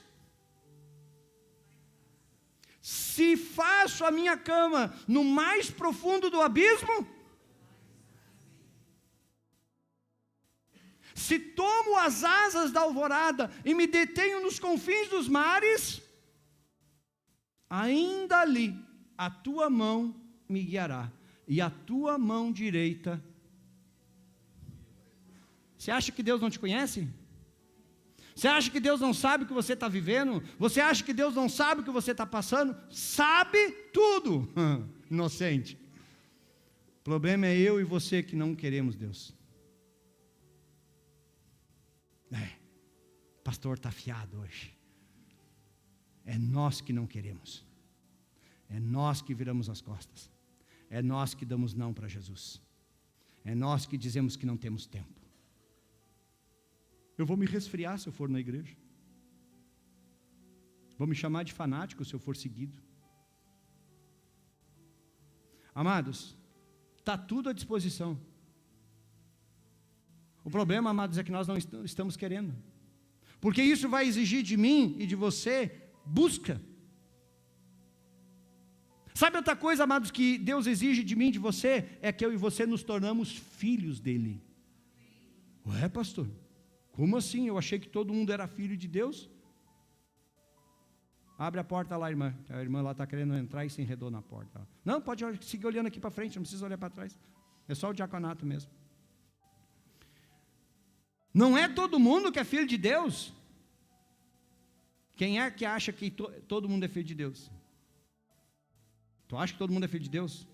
se faço a minha cama no mais profundo do abismo, se tomo as asas da alvorada e me detenho nos confins dos mares, ainda ali a tua mão me guiará, e a tua mão direita. Você acha que Deus não te conhece? Você acha que Deus não sabe o que você está vivendo? Você acha que Deus não sabe o que você está passando? Sabe tudo, inocente. O problema é eu e você que não queremos Deus. Pastor está afiado hoje. É nós que não queremos. É nós que viramos as costas. É nós que damos não para Jesus. É nós que dizemos que não temos tempo. Eu vou me resfriar se eu for na igreja. Vou me chamar de fanático se eu for seguido. Amados, está tudo à disposição. O problema, amados, é que nós não estamos querendo. Porque isso vai exigir de mim e de você busca. Sabe outra coisa, amados, que Deus exige de mim e de você? É que eu e você nos tornamos filhos dele. Ué, pastor, como assim? Eu achei que todo mundo era filho de Deus. Abre a porta lá, irmã. A irmã lá está querendo entrar e se enredou na porta. Não, pode seguir olhando aqui para frente, não precisa olhar para trás. É só o diaconato mesmo. Não é todo mundo que é filho de Deus. Quem é que acha que todo mundo é filho de Deus? Tu acha que todo mundo é filho de Deus?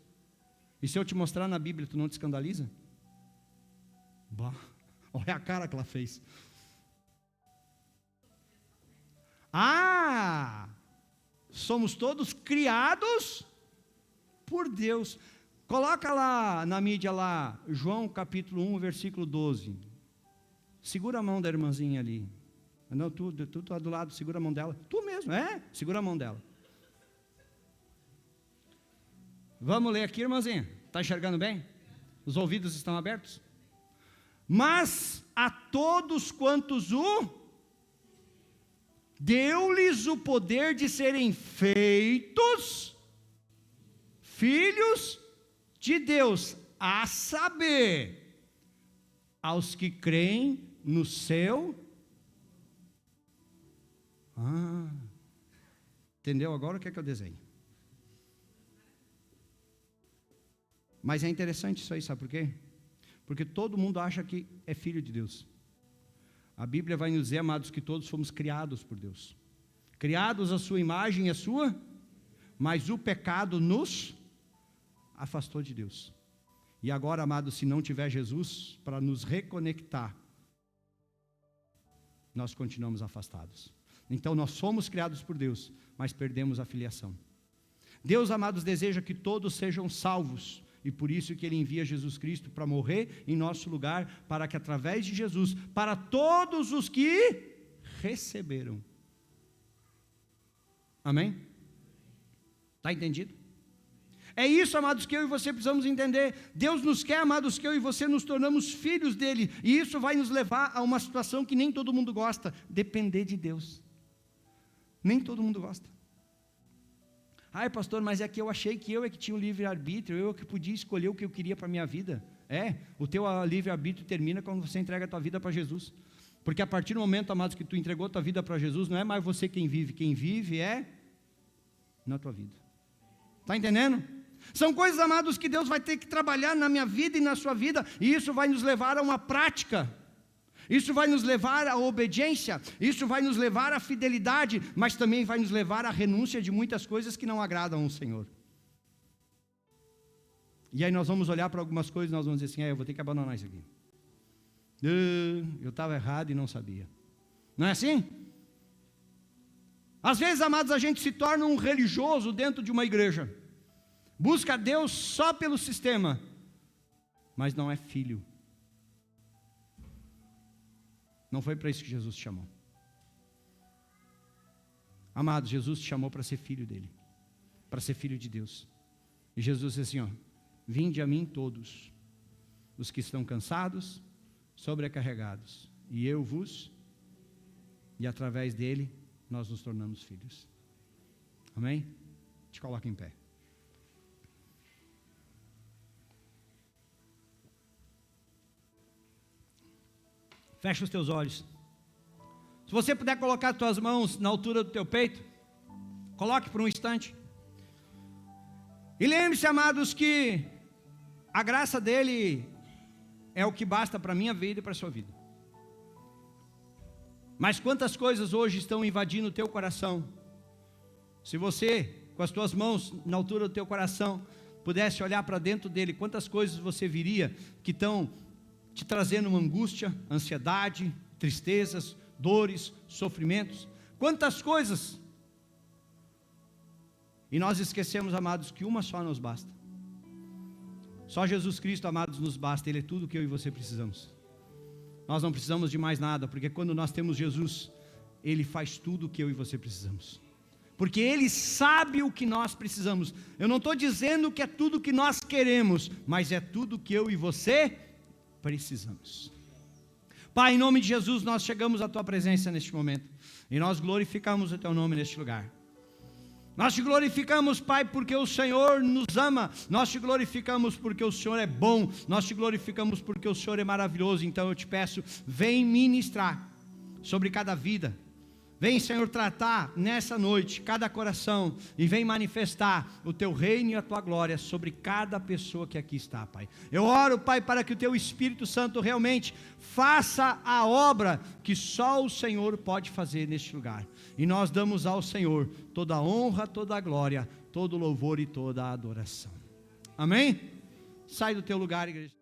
E se eu te mostrar na Bíblia, tu não te escandaliza? Bah, olha a cara que ela fez. Somos todos criados por Deus. Coloca lá na mídia lá, João capítulo 1, versículo 12. Segura a mão da irmãzinha ali. Não, tu está do lado, segura a mão dela. Tu mesmo, segura a mão dela. Vamos ler aqui, irmãzinha. Está enxergando bem? Os ouvidos estão abertos? Mas a todos quantos deu-lhes o poder de serem feitos filhos de Deus, a saber, aos que creem no seu. Entendeu agora o que é que eu desenho? Mas é interessante isso aí, sabe por quê? Porque todo mundo acha que é filho de Deus. A Bíblia vai nos dizer, amados, que todos fomos criados por Deus. Criados à sua imagem e à sua, mas o pecado nos afastou de Deus. E agora, amados, se não tiver Jesus para nos reconectar, nós continuamos afastados. Então nós somos criados por Deus, mas perdemos a filiação. Deus, amados, deseja que todos sejam salvos, e por isso que Ele envia Jesus Cristo para morrer em nosso lugar, para que através de Jesus, para todos os que receberam. Amém? Está entendido? É isso, amados, que eu e você precisamos entender. Deus nos quer, amados, que eu e você nos tornamos filhos dEle, e isso vai nos levar a uma situação que nem todo mundo gosta, depender de Deus. Nem todo mundo gosta. Ai, pastor, mas é que eu achei que eu é que tinha o livre-arbítrio, eu é que podia escolher o que eu queria para a minha vida. O teu livre-arbítrio termina quando você entrega a tua vida para Jesus. Porque a partir do momento, amados, que tu entregou a tua vida para Jesus, não é mais você quem vive é na tua vida. Está entendendo? São coisas, amados, que Deus vai ter que trabalhar na minha vida e na sua vida, e isso vai nos levar a uma prática. Isso vai nos levar à obediência, isso vai nos levar à fidelidade, mas também vai nos levar à renúncia de muitas coisas que não agradam ao Senhor. E aí nós vamos olhar para algumas coisas e nós vamos dizer assim, eu vou ter que abandonar isso aqui. Eu estava errado e não sabia. Não é assim? Às vezes, amados, a gente se torna um religioso dentro de uma igreja. Busca Deus só pelo sistema, mas não é filho. Não foi para isso que Jesus te chamou. Amado, Jesus te chamou para ser filho dele, para ser filho de Deus. E Jesus disse assim, vinde a mim todos, os que estão cansados, sobrecarregados, e eu vos, e através dele, nós nos tornamos filhos. Amém? Te coloca em pé. Fecha os teus olhos. Se você puder colocar as tuas mãos na altura do teu peito, coloque por um instante. E lembre-se, amados, que a graça dele é o que basta para a minha vida e para a sua vida. Mas quantas coisas hoje estão invadindo o teu coração? Se você, com as tuas mãos na altura do teu coração, pudesse olhar para dentro dele, quantas coisas você viria que estão te trazendo uma angústia, ansiedade, tristezas, dores, sofrimentos, quantas coisas, e nós esquecemos, amados, que uma só nos basta, só Jesus Cristo, amados, nos basta, Ele é tudo que eu e você precisamos, nós não precisamos de mais nada, porque quando nós temos Jesus, Ele faz tudo o que eu e você precisamos, porque Ele sabe o que nós precisamos. Eu não estou dizendo que é tudo o que nós queremos, mas é tudo o que eu e você precisamos. Pai, em nome de Jesus, nós chegamos à Tua presença neste momento, e nós glorificamos o Teu nome neste lugar. Nós te glorificamos, Pai, porque o Senhor nos ama, nós te glorificamos porque o Senhor é bom, nós te glorificamos porque o Senhor é maravilhoso. Então eu te peço, vem ministrar sobre cada vida, vem, Senhor, tratar nessa noite cada coração e vem manifestar o Teu reino e a Tua glória sobre cada pessoa que aqui está, Pai. Eu oro, Pai, para que o Teu Espírito Santo realmente faça a obra que só o Senhor pode fazer neste lugar. E nós damos ao Senhor toda a honra, toda a glória, todo o louvor e toda a adoração. Amém? Sai do teu lugar, igreja.